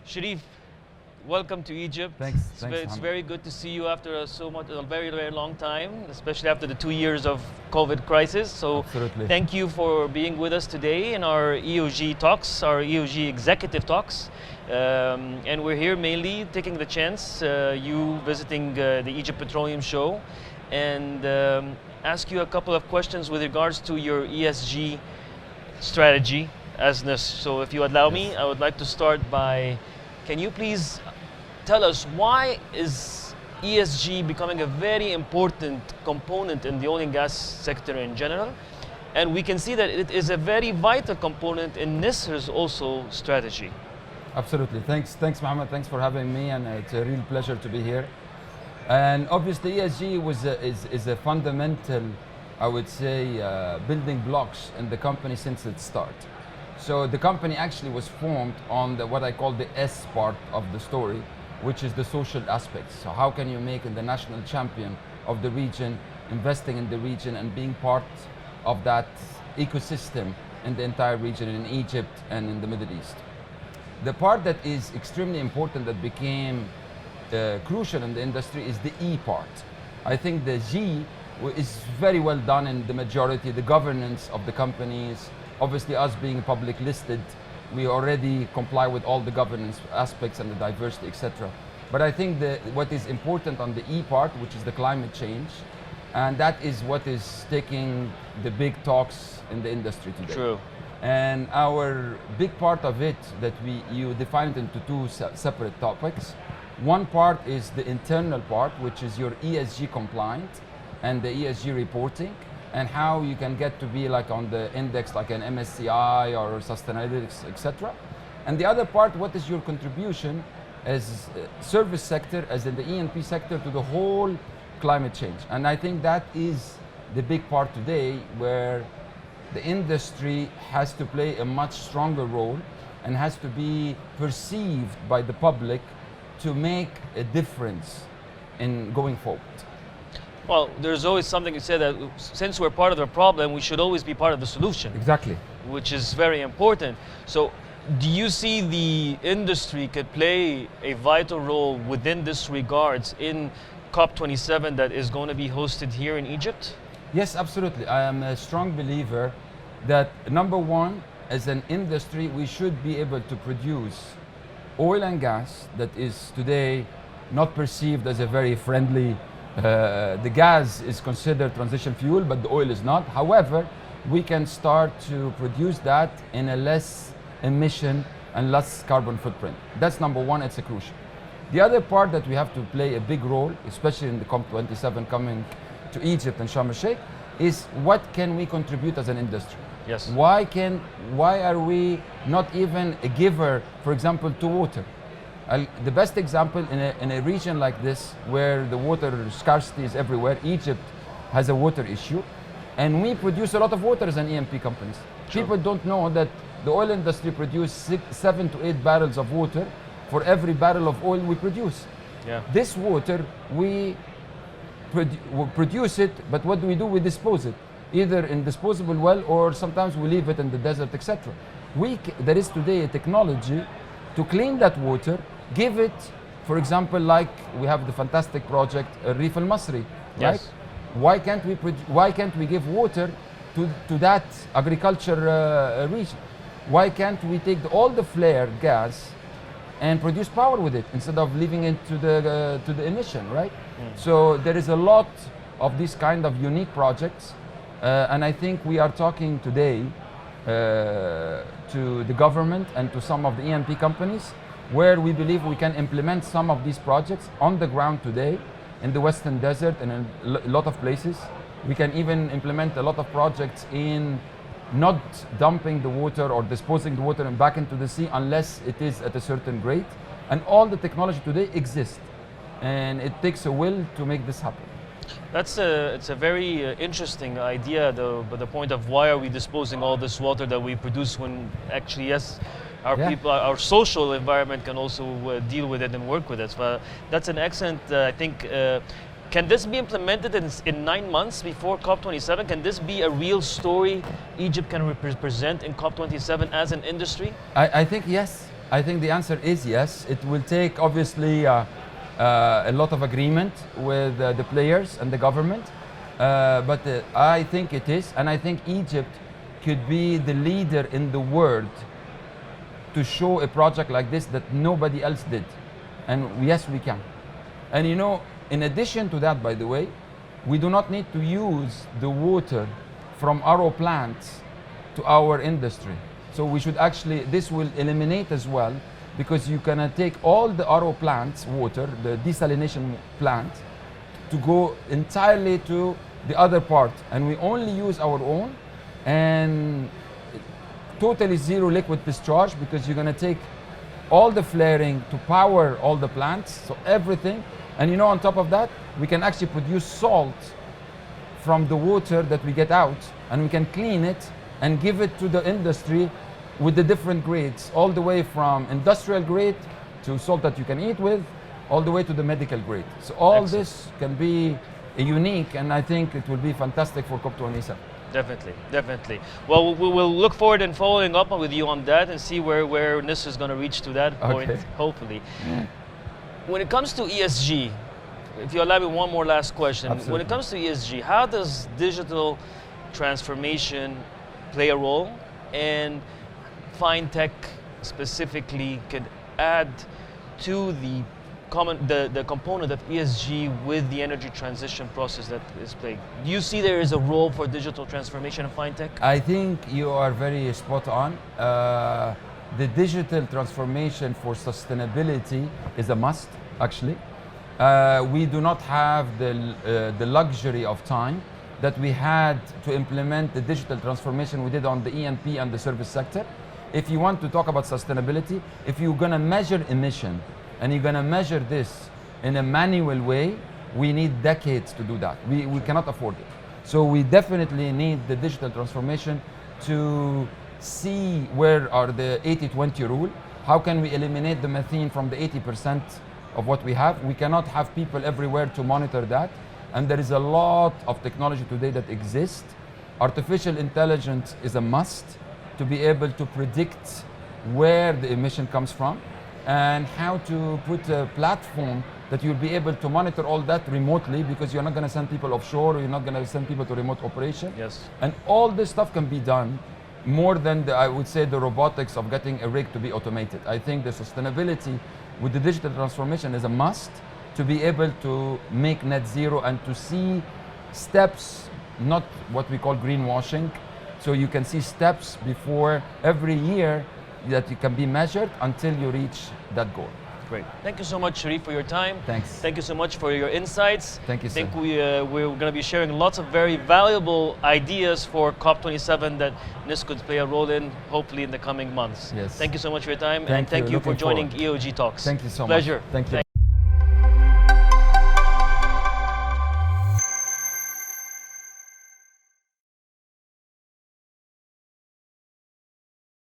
Sherif, welcome to Egypt. Thanks. It's very good to see you after a very, very long time, especially after the 2 years of COVID crisis. So Absolutely. thank you for being with us today in our EOG talks, our EOG executive talks. And we're here mainly taking the chance, you visiting the Egypt Petroleum Show, and ask you a couple of questions with regards to your ESG strategy as NESR. So if you allow me, I would like to start by, can you please tell us why is ESG becoming a very important component in the oil and gas sector in general? And we can see that it is a very vital component in NESR's also strategy. Absolutely. Thanks, Mohammed. Thanks for having me, and it's a real pleasure to be here. And obviously, ESG is a fundamental, I would say, building blocks in the company since its start. So the company actually was formed on what I call the S part of the story, which is the social aspects. So how can you make the national champion of the region, investing in the region and being part of that ecosystem in the entire region in Egypt and in the Middle East. The part that is extremely important that became crucial in the industry is the E part. I think the G is very well done in the majority, the governance of the companies. Obviously, us being public listed, we already comply with all the governance aspects and the diversity, etc. But I think what is important on the E part, which is the climate change, and that is what is taking the big talks in the industry today. True. And our big part of it that you define it into two separate topics. One part is the internal part, which is your ESG compliant and the ESG reporting, and how you can get to be like on the index like an MSCI or Sustainalytics, etc. And the other part, what is your contribution as service sector, as in the E&P sector, to the whole climate change. And I think that is the big part today, where the industry has to play a much stronger role and has to be perceived by the public to make a difference in going forward. Well, there's always something you say that since we're part of the problem, we should always be part of the solution. Exactly. Which is very important. So do you see the industry could play a vital role within this regards in COP27 that is going to be hosted here in Egypt? Yes, absolutely. I am a strong believer that, number one, as an industry, we should be able to produce oil and gas that is today not perceived as a very friendly. The gas is considered transition fuel, but the oil is not. However, we can start to produce that in a less emission and less carbon footprint. That's number one, it's a crucial. The other part that we have to play a big role, especially in the COP27 coming to Egypt and Sharm el-Sheikh, is what can we contribute as an industry? Yes. Why are we not even a giver, for example, to water? The best example in a region like this, where the water scarcity is everywhere, Egypt has a water issue, and we produce a lot of water as an E&P companies. Sure. People don't know that the oil industry produces 7 to 8 barrels of water for every barrel of oil we produce. Yeah. This water, we produce it, but what do? We dispose it, either in disposable well, or sometimes we leave it in the desert, etc. There is today a technology to clean that water, give it, for example, like we have the fantastic project Reef al-Masri, right? Yes. Why can't we give water to that agriculture region? Why can't we take all the flare gas and produce power with it instead of leaving it to the emission, right? So there is a lot of these kind of unique projects, and I think we are talking today to the government and to some of the E&P companies, where we believe we can implement some of these projects on the ground today in the Western Desert and in a lot of places. We can even implement a lot of projects in not dumping the water or disposing the water and back into the sea unless it is at a certain grade. And all the technology today exists, and it takes a will to make this happen. It's a very interesting idea, though, but the point of why are we disposing all this water that we produce when actually, yes, our people, our social environment can also deal with it and work with it. So that's an excellent, I think, can this be implemented in 9 months before COP27? Can this be a real story Egypt can represent in COP27 as an industry? I think yes. I think the answer is yes. It will take obviously a lot of agreement with the players and the government, but I think it is, and I think Egypt could be the leader in the world to show a project like this that nobody else did. And yes, we can. And you know, in addition to that, by the way, we do not need to use the water from RO plants to our industry. So we should actually, this will eliminate as well, because you can take all the RO plants water, the desalination plant, to go entirely to the other part, and we only use our own, and totally zero liquid discharge, because you're going to take all the flaring to power all the plants, so everything. And you know, on top of that, we can actually produce salt from the water that we get out, and we can clean it and give it to the industry with the different grades, all the way from industrial grade to salt that you can eat with, all the way to the medical grade. So all Excellent. this can be unique, and I think it will be fantastic for COP27. Definitely, definitely. Well, we will look forward in following up with you on that and see where NESR is going to reach to that point, Okay. hopefully. When it comes to ESG, if you allow me one more last question. Absolutely. When it comes to ESG, how does digital transformation play a role, and fintech specifically could add to the component of ESG with the energy transition process that is playing? Do you see there is a role for digital transformation in fintech? I think you are very spot on. The digital transformation for sustainability is a must, actually. We do not have the luxury of time that we had to implement the digital transformation we did on the E&P and the service sector. If you want to talk about sustainability, if you're going to measure emission and you're going to measure this in a manual way, we need decades to do that. We cannot afford it. So we definitely need the digital transformation to see where are the 80-20 rule. How can we eliminate the methane from the 80% of what we have? We cannot have people everywhere to monitor that. And there is a lot of technology today that exists. Artificial intelligence is a must to be able to predict where the emission comes from, and how to put a platform that you'll be able to monitor all that remotely, because you're not going to send people offshore, or you're not going to send people to remote operation. Yes. And all this stuff can be done more than I would say the robotics of getting a rig to be automated. I think the sustainability with the digital transformation is a must to be able to make net zero and to see steps, not what we call greenwashing. So you can see steps before every year that you can be measured until you reach that goal. Great. Thank you so much, Sherif, for your time. Thanks. Thank you so much for your insights. Thank you, I think sir. we're going to be sharing lots of very valuable ideas for COP27 that NESR could play a role in, hopefully in the coming months. Yes. You so much for your time, and Thank thank you. you for Looking joining forward. EOG Talks. Thank you so much. Pleasure. Thank you.